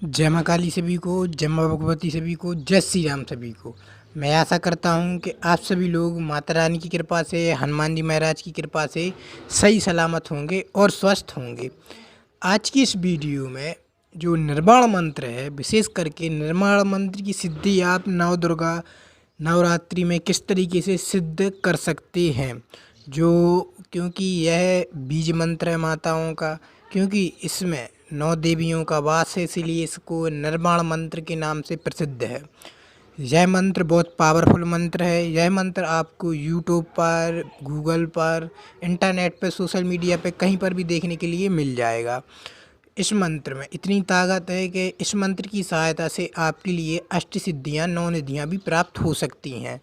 जय माँ काली सभी को, जय माँ भगवती सभी को, जय श्री राम सभी को। मैं आशा करता हूँ कि आप सभी लोग माता रानी की कृपा से, हनुमान जी महाराज की कृपा से सही सलामत होंगे और स्वस्थ होंगे। आज की इस वीडियो में जो निर्वाण मंत्र है, विशेष करके निर्वाण मंत्र की सिद्धि आप नव दुर्गा नवरात्रि में किस तरीके से सिद्ध कर सकते हैं, क्योंकि यह बीज मंत्र है माताओं का, क्योंकि इसमें 9 देवियों का वास है, इसीलिए इसको निर्वाण मंत्र के नाम से प्रसिद्ध है। यह मंत्र बहुत पावरफुल मंत्र है। यह मंत्र आपको यूट्यूब पर, गूगल पर, इंटरनेट पर, सोशल मीडिया पे कहीं पर भी देखने के लिए मिल जाएगा। इस मंत्र में इतनी ताकत है कि इस मंत्र की सहायता से आपके लिए अष्ट सिद्धियाँ, 9 निधियाँ भी प्राप्त हो सकती हैं।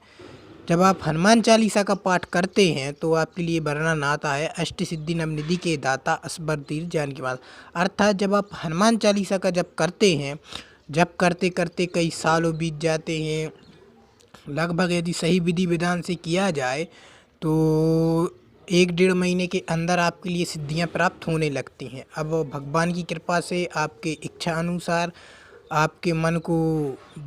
जब आप हनुमान चालीसा का पाठ करते हैं तो आपके लिए वर्णन आता है, अष्ट सिद्धि नवनिधि के दाता असबर तीर जानकी माता। अर्थात जब आप हनुमान चालीसा का जप करते हैं, जप करते करते कई सालों बीत जाते हैं, लगभग यदि सही विधि विधान से किया जाए तो 1 डेढ़ महीने के अंदर आपके लिए सिद्धियां प्राप्त होने लगती हैं। अब भगवान की कृपा से आपके इच्छा अनुसार, आपके मन को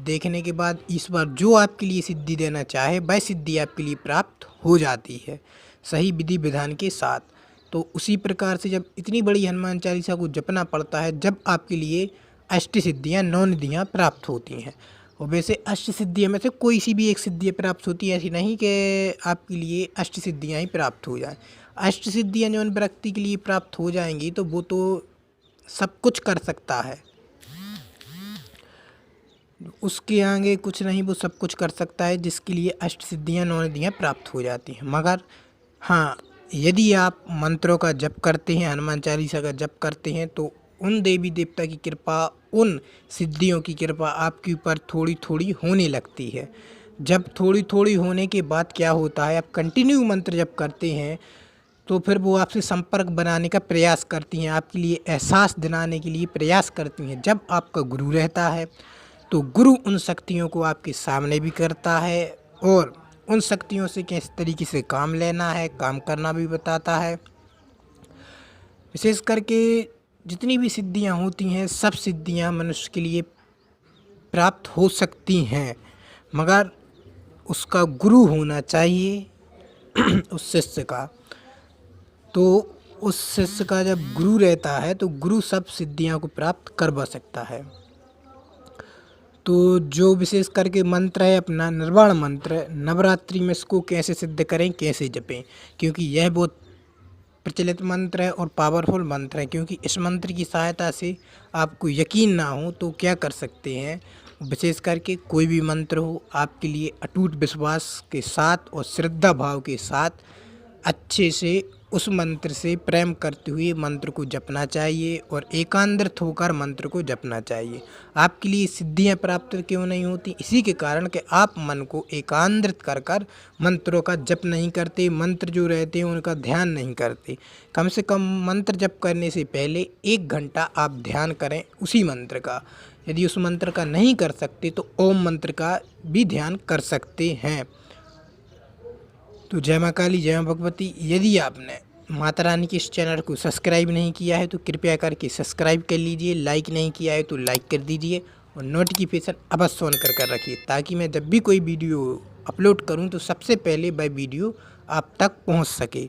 देखने के बाद ईश्वर जो आपके लिए सिद्धि देना चाहे वह सिद्धि आपके लिए प्राप्त हो जाती है, सही विधि विधान के साथ। तो उसी प्रकार से जब इतनी बड़ी हनुमान चालीसा को जपना पड़ता है, जब आपके लिए अष्ट सिद्धियाँ, 9 निधियाँ प्राप्त होती हैं। और वैसे अष्ट सिद्धियों में से कोई सी भी एक सिद्धि प्राप्त होती है, ऐसी नहीं कि आपके लिए अष्ट सिद्धियाँ ही प्राप्त हो जाएं। अष्ट सिद्धियाँ जो उन व्यक्ति के लिए प्राप्त हो जाएंगी तो वो तो सब कुछ कर सकता है, उसके आगे कुछ नहीं, वो सब कुछ कर सकता है जिसके लिए अष्ट सिद्धियाँ, 9 निधियाँ प्राप्त हो जाती हैं। मगर हाँ, यदि आप मंत्रों का जप करते हैं, हनुमान चालीसा का जप करते हैं, तो उन देवी देवता की कृपा, उन सिद्धियों की कृपा आपके ऊपर थोड़ी थोड़ी होने लगती है। जब थोड़ी थोड़ी होने के बाद क्या होता है, आप कंटिन्यू मंत्र जप करते हैं तो फिर वो आपसे संपर्क बनाने का प्रयास करती हैं, आपके लिए एहसास दिलाने के लिए प्रयास करती हैं। जब आपका गुरु रहता है तो गुरु उन शक्तियों को आपके सामने भी करता है और उन शक्तियों से किस तरीके से काम लेना है, काम करना भी बताता है। विशेष करके जितनी भी सिद्धियां होती हैं, सब सिद्धियां मनुष्य के लिए प्राप्त हो सकती हैं, मगर उसका गुरु होना चाहिए उस शिष्य का। तो उस शिष्य का जब गुरु रहता है तो गुरु सब सिद्धियां को प्राप्त करवा सकता है। तो जो विशेष करके मंत्र है अपना निर्वाण मंत्र, नवरात्रि में इसको कैसे सिद्ध करें, कैसे जपें, क्योंकि यह बहुत प्रचलित मंत्र है और पावरफुल मंत्र है। क्योंकि इस मंत्र की सहायता से आपको यकीन ना हो तो क्या कर सकते हैं, विशेष करके कोई भी मंत्र हो, आपके लिए अटूट विश्वास के साथ और श्रद्धा भाव के साथ अच्छे से उस मंत्र से प्रेम करते हुए मंत्र को जपना चाहिए और एकांतरित होकर मंत्र को जपना चाहिए। आपके लिए सिद्धियां प्राप्त क्यों नहीं होती, इसी के कारण कि आप मन को एकांतरित कर कर मंत्रों का जप नहीं करते, मंत्र जो रहते हैं उनका ध्यान नहीं करते। कम से कम मंत्र जप करने से पहले 1 घंटा आप ध्यान करें उसी मंत्र का। यदि उस मंत्र का नहीं कर सकते तो ओम मंत्र का भी ध्यान कर सकते हैं। तो जय माँ काली, जय माँ भगवती। यदि आपने माता रानी के इस चैनल को सब्सक्राइब नहीं किया है तो कृपया करके सब्सक्राइब कर लीजिए, लाइक नहीं किया है तो लाइक कर दीजिए और नोटिफिकेशन अवश्य ऑन कर रखिए, ताकि मैं जब भी कोई वीडियो अपलोड करूं तो सबसे पहले वह वीडियो आप तक पहुंच सके।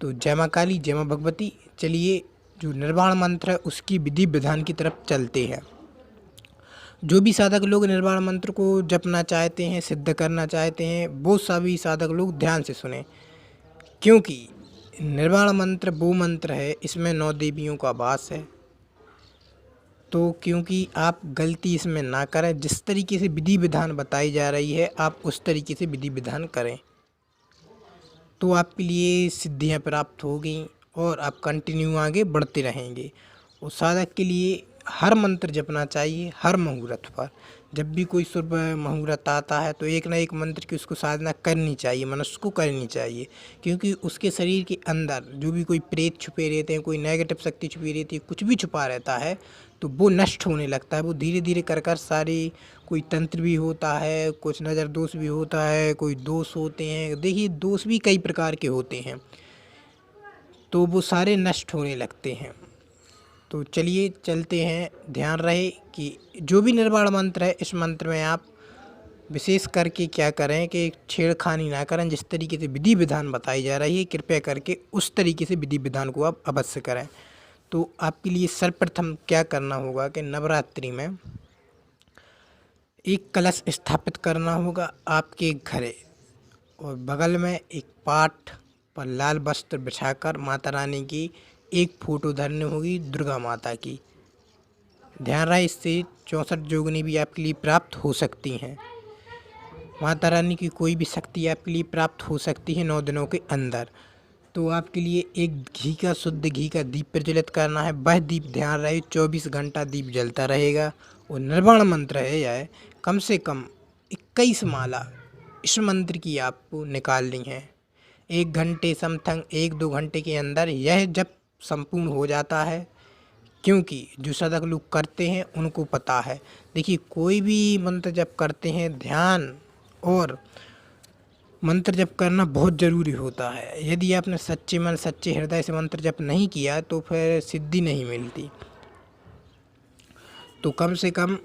तो जय माँ काली, जय माँ भगवती। चलिए, जो निर्वाण मंत्र है उसकी विधि विधान की तरफ चलते हैं। जो भी साधक लोग निर्वाण मंत्र को जपना चाहते हैं, सिद्ध करना चाहते हैं, वो सभी साधक लोग ध्यान से सुने, क्योंकि निर्वाण मंत्र वो मंत्र है, इसमें 9 देवियों का वास है। तो क्योंकि आप गलती इसमें ना करें, जिस तरीके से विधि विधान बताई जा रही है आप उस तरीके से विधि विधान करें तो आपके लिए सिद्धियां प्राप्त होगी और आप कंटिन्यू आगे बढ़ते रहेंगे। उस साधक के लिए हर मंत्र जपना चाहिए हर मुहूर्त पर। जब भी कोई शुभ मुहूर्त आता है तो एक ना एक मंत्र की उसको साधना करनी चाहिए, मनुष्य को करनी चाहिए, क्योंकि उसके शरीर के अंदर जो भी कोई प्रेत छुपे रहते हैं, कोई नेगेटिव शक्ति छुपी रहती है, कुछ भी छुपा रहता है तो वो नष्ट होने लगता है। वो धीरे धीरे कर कर सारी, कोई तंत्र भी होता है, कुछ नज़र दोष भी होता है, कोई दोष होते हैं, देखिए दोष भी कई प्रकार के होते हैं, तो वो सारे नष्ट होने लगते हैं। तो चलिए चलते हैं। ध्यान रहे कि जो भी निर्वाण मंत्र है, इस मंत्र में आप विशेष करके क्या करें कि छेड़खानी ना करें। जिस तरीके से विधि विधान बताई जा रही है, कृपया करके उस तरीके से विधि विधान को आप अवश्य करें। तो आपके लिए सर्वप्रथम क्या करना होगा कि नवरात्रि में एक कलश स्थापित करना होगा आपके घरे, और बगल में एक पाट पर लाल वस्त्र बिछाकर माता रानी की एक फोटो धरनी होगी, दुर्गा माता की। ध्यान रहे, इससे 64 जोगनी भी आपके लिए प्राप्त हो सकती हैं। माता रानी की कोई भी शक्ति आपके लिए प्राप्त हो सकती है 9 दिनों के अंदर। तो आपके लिए एक घी का, शुद्ध घी का दीप प्रज्वलित करना है। वह दीप, ध्यान रहे, 24 घंटा दीप जलता रहेगा। और निर्वाण मंत्र है यह, कम से कम 21 माला इस मंत्र की आपको निकालनी है। 1 घंटे समथिंग, 1-2 घंटे के अंदर यह जब संपूर्ण हो जाता है, क्योंकि जो साधक लोग करते हैं उनको पता है। देखिए, कोई भी मंत्र जप करते हैं, ध्यान और मंत्र जप करना बहुत ज़रूरी होता है। यदि आपने सच्चे मन, सच्चे हृदय से मंत्र जप नहीं किया तो फिर सिद्धि नहीं मिलती। तो कम से कम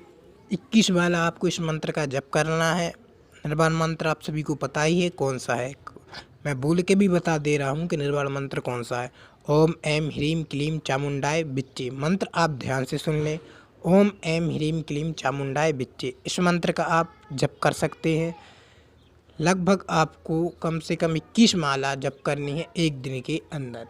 21 बार आपको इस मंत्र का जप करना है। निर्वाण मंत्र आप सभी को पता ही है कौन सा है, मैं बोल के भी बता दे रहा हूँ कि निर्वाण मंत्र कौन सा है। ओम ऐं ह्रीं क्लीं चामुंडाय विच्चे। मंत्र आप ध्यान से सुन लें। ओम ऐं ह्रीं क्लीं चामुंडाय विच्चे, इस मंत्र का आप जप कर सकते हैं। लगभग आपको कम से कम 21 माला जप करनी है 1 दिन के अंदर।